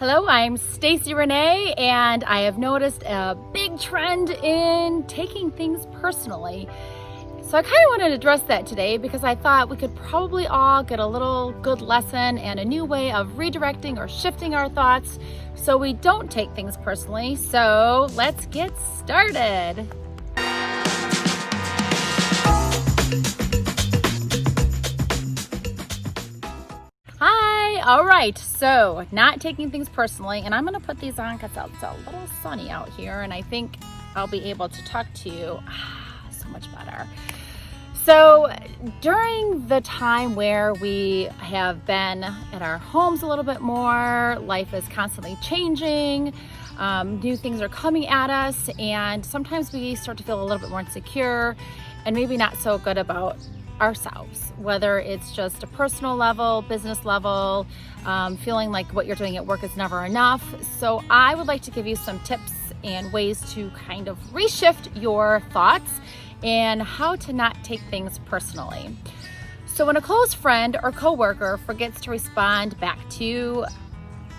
Hello, I'm Stacie Renee, and I have noticed a big trend in taking things personally. So I kind of wanted to address that today because I thought we could probably all get a little good lesson and a new way of redirecting or shifting our thoughts so we don't take things personally. So let's get started. All right, so not taking things personally, and I'm gonna put these on because it's a little sunny out here, and I think I'll be able to talk to you so much better. So during the time where we have been at our homes a little bit more, life is constantly changing, new things are coming at us, and sometimes we start to feel a little bit more insecure and maybe not so good about ourselves, whether it's just a personal level, business level, feeling like what you're doing at work is never enough. So I would like to give you some tips and ways to kind of reshift your thoughts and how to not take things personally. So when a close friend or coworker forgets to respond back to you,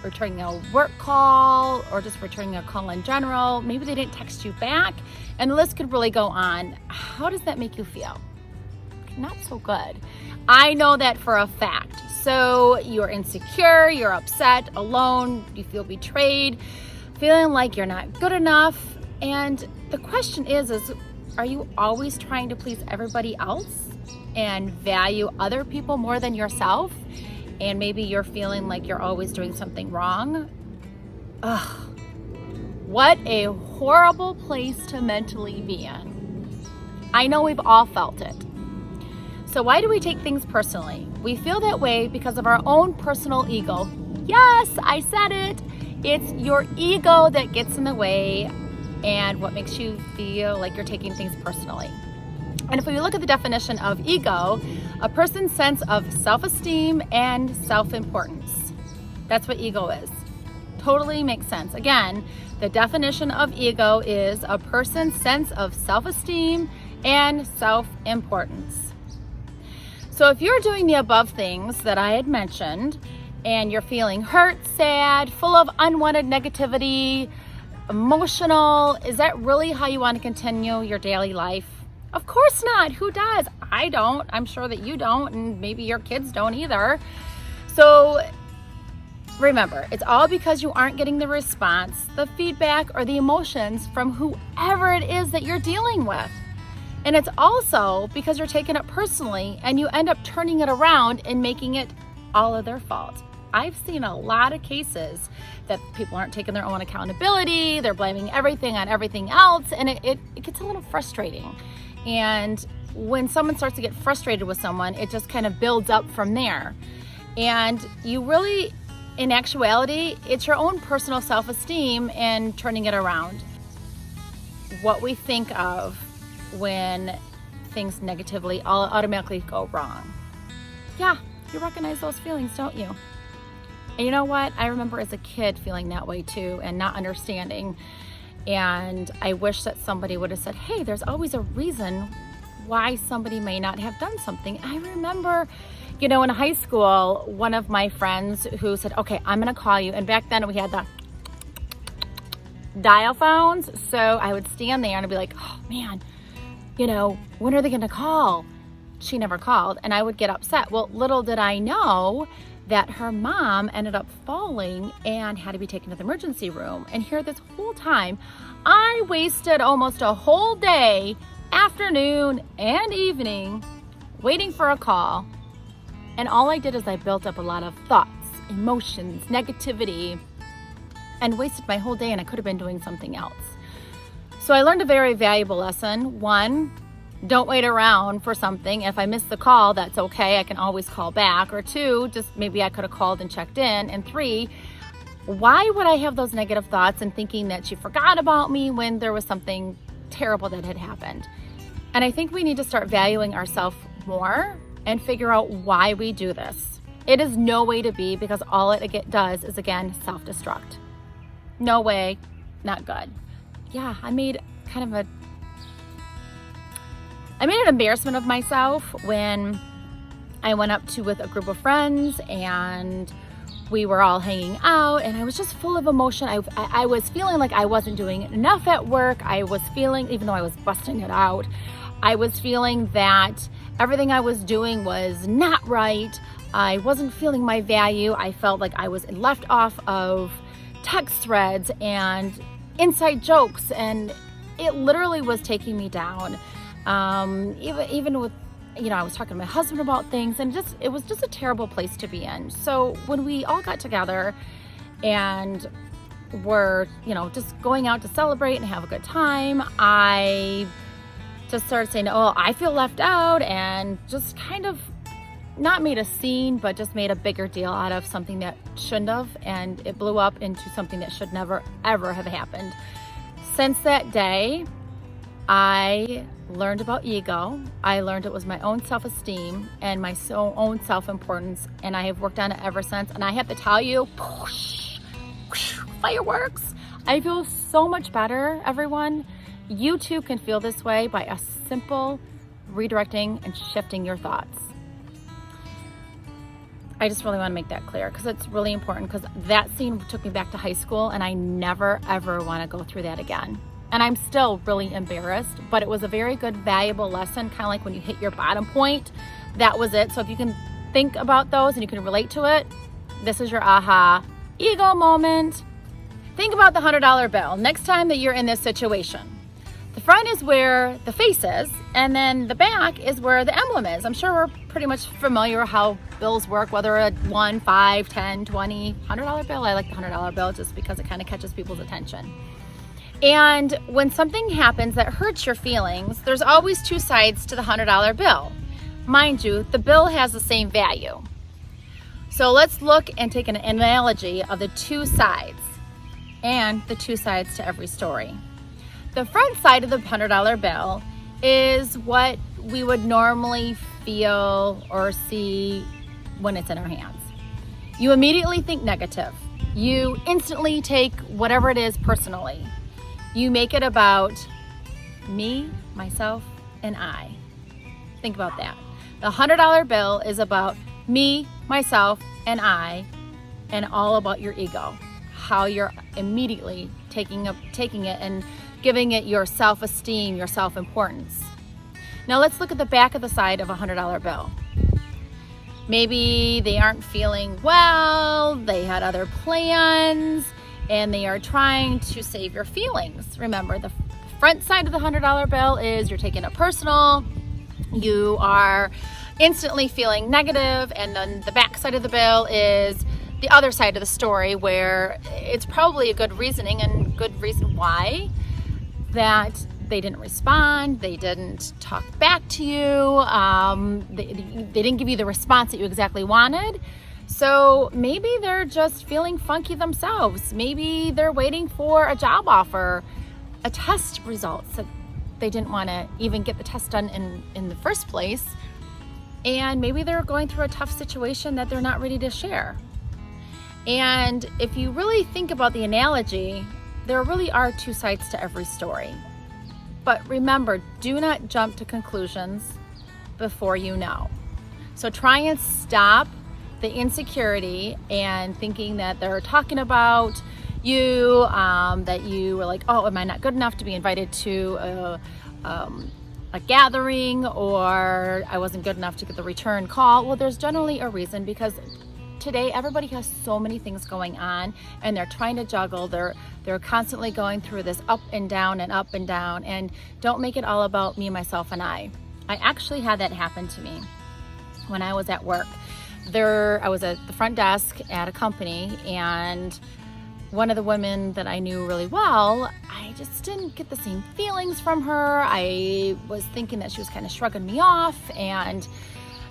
returning a work call or just returning a call in general, maybe they didn't text you back, and the list could really go on. How does that make you feel? Not so good. I know that for a fact. So you're insecure, you're upset, alone, you feel betrayed, feeling like you're not good enough. And the question is are you always trying to please everybody else and value other people more than yourself? And maybe you're feeling like you're always doing something wrong. Ugh, what a horrible place to mentally be in. I know we've all felt it. So why do we take things personally? We feel that way because of our own personal ego. Yes, I said it. It's your ego that gets in the way and what makes you feel like you're taking things personally. And if we look at the definition of ego, a person's sense of self-esteem and self-importance. That's what ego is. Totally makes sense. Again, the definition of ego is a person's sense of self-esteem and self-importance. So if you're doing the above things that I had mentioned and you're feeling hurt, sad, full of unwanted negativity, emotional, is that really how you want to continue your daily life? Of course not. Who does? I don't. I'm sure that you don't, and maybe your kids don't either. So remember, it's all because you aren't getting the response, the feedback, or the emotions from whoever it is that you're dealing with. And it's also because you're taking it personally and you end up turning it around and making it all of their fault. I've seen a lot of cases that people aren't taking their own accountability, they're blaming everything on everything else, and it gets a little frustrating. And when someone starts to get frustrated with someone, it just kind of builds up from there. And you really, in actuality, it's your own personal self-esteem and turning it around. What we think of when things negatively all automatically go wrong. Yeah, you recognize those feelings, don't you? And you know what? I remember as a kid feeling that way too and not understanding. And I wish that somebody would have said, hey, there's always a reason why somebody may not have done something. I remember, in high school, one of my friends who said, okay, I'm going to call you. And back then we had the dial phones. So I would stand there and I'd be like, oh man, when are they going to call? She never called, and I would get upset. Well, little did I know that her mom ended up falling and had to be taken to the emergency room. And here this whole time, I wasted almost a whole day, afternoon and evening, waiting for a call. And all I did is I built up a lot of thoughts, emotions, negativity, and wasted my whole day, and I could have been doing something else. So I learned a very valuable lesson. One, don't wait around for something. If I miss the call, that's okay. I can always call back. Or two, just maybe I could have called and checked in. And three, why would I have those negative thoughts and thinking that she forgot about me when there was something terrible that had happened? And I think we need to start valuing ourselves more and figure out why we do this. It is no way to be, because all it does is, again, self-destruct. No way, not good. Yeah, I made an embarrassment of myself when I went up with a group of friends and we were all hanging out, and I was just full of emotion. I was feeling like I wasn't doing enough at work. I was feeling, even though I was busting it out, I was feeling that everything I was doing was not right. I wasn't feeling my value. I felt like I was left off of text threads and inside jokes, and it literally was taking me down. Even with, I was talking to my husband about things, and it was just a terrible place to be in. So when we all got together and were, just going out to celebrate and have a good time, I just started saying, oh, I feel left out, and just kind of not made a scene, but just made a bigger deal out of something that shouldn't have, and it blew up into something that should never, ever have happened. Since that day, I learned about ego. I learned it was my own self-esteem and my own self-importance, and I have worked on it ever since. And I have to tell you, fireworks, I feel so much better, everyone. You too can feel this way by a simple redirecting and shifting your thoughts. I just really want to make that clear because it's really important, because that scene took me back to high school, and I never ever want to go through that again. And I'm still really embarrassed, but it was a very good, valuable lesson, kind of like when you hit your bottom point. That was it. So if you can think about those and you can relate to it, this is your aha ego moment. Think about the $100 bill. Next time that you're in this situation, the front is where the face is, and then the back is where the emblem is. I'm sure we're pretty much familiar with how bills work, whether a 1, 5, 10, 20, $100 bill. I like the $100 bill just because it kind of catches people's attention. And when something happens that hurts your feelings, there's always two sides to the $100 bill. Mind you, the bill has the same value. So let's look and take an analogy of the two sides and the two sides to every story. The front side of the $100 bill is what we would normally feel or see when it's in our hands. You immediately think negative. You instantly take whatever it is personally. You make it about me, myself, and I. Think about that. The $100 bill is about me, myself, and I, and all about your ego. How you're immediately taking it and giving it your self-esteem, your self-importance. Now let's look at the back of the side of a $100 bill. Maybe they aren't feeling well, they had other plans, and they are trying to save your feelings. Remember, the front side of the $100 bill is you're taking it personal, you are instantly feeling negative, and then the back side of the bill is the other side of the story, where it's probably a good reasoning and good reason why that they didn't respond, they didn't talk back to you, they didn't give you the response that you exactly wanted. So maybe they're just feeling funky themselves. Maybe they're waiting for a job offer, a test results that they didn't want to even get the test done in the first place. And maybe they're going through a tough situation that they're not ready to share. And if you really think about the analogy, there really are two sides to every story. But remember, do not jump to conclusions before you know. So try and stop the insecurity and thinking that they're talking about you, that you were like, oh, am I not good enough to be invited to a gathering, or I wasn't good enough to get the return call. Well, there's generally a reason, because today everybody has so many things going on, and they're trying to juggle. They're constantly going through this up and down and up and down, and don't make it all about me, myself, and I actually had that happen to me when I was at work. I was at the front desk at a company, and one of the women that I knew really well, I just didn't get the same feelings from her. I was thinking that she was kind of shrugging me off, and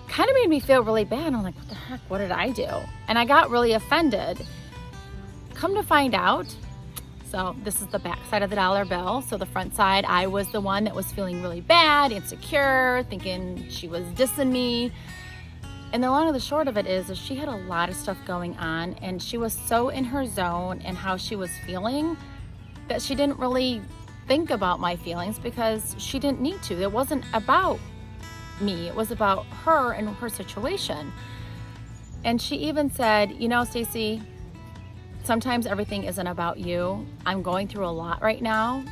kind of made me feel really bad. I'm like, what the heck, what did I do? And I got really offended. Come to find out, so this is the back side of the dollar bill. So the front side, I was the one that was feeling really bad, insecure, thinking she was dissing me. And the long and the short of it is she had a lot of stuff going on, and she was so in her zone and how she was feeling that she didn't really think about my feelings, because she didn't need to. It wasn't about me. It was about her and her situation. And she even said, you know, Stacie, sometimes everything isn't about you. I'm going through a lot right now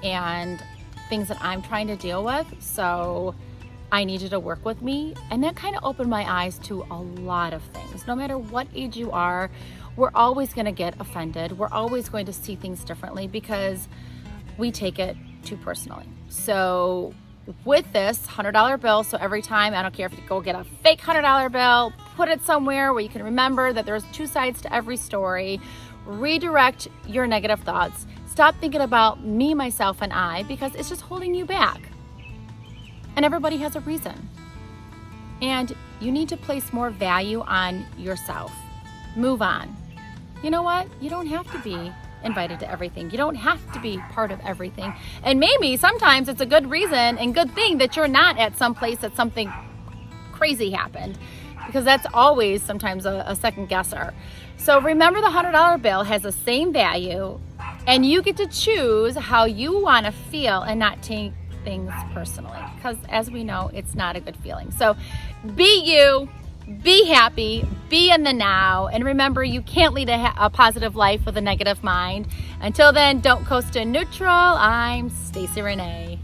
and things that I'm trying to deal with. So I need you to work with me. And that kind of opened my eyes to a lot of things. No matter what age you are, we're always going to get offended. We're always going to see things differently because we take it too personally. So with this $100 bill, so every time, I don't care if you go get a fake $100 bill, put it somewhere where you can remember that there's two sides to every story, redirect your negative thoughts, stop thinking about me, myself, and I, because it's just holding you back. And everybody has a reason. And you need to place more value on yourself. Move on. You know what? You don't have to be invited to everything. You don't have to be part of everything. And maybe sometimes it's a good reason and good thing that you're not at some place that something crazy happened, because that's always sometimes a second guesser. So remember, the $100 bill has the same value, and you get to choose how you want to feel and not take things personally, because as we know, it's not a good feeling. So be you. Be happy, be in the now, and remember, you can't lead a positive life with a negative mind. Until then, don't coast to neutral. I'm Stacie Renee.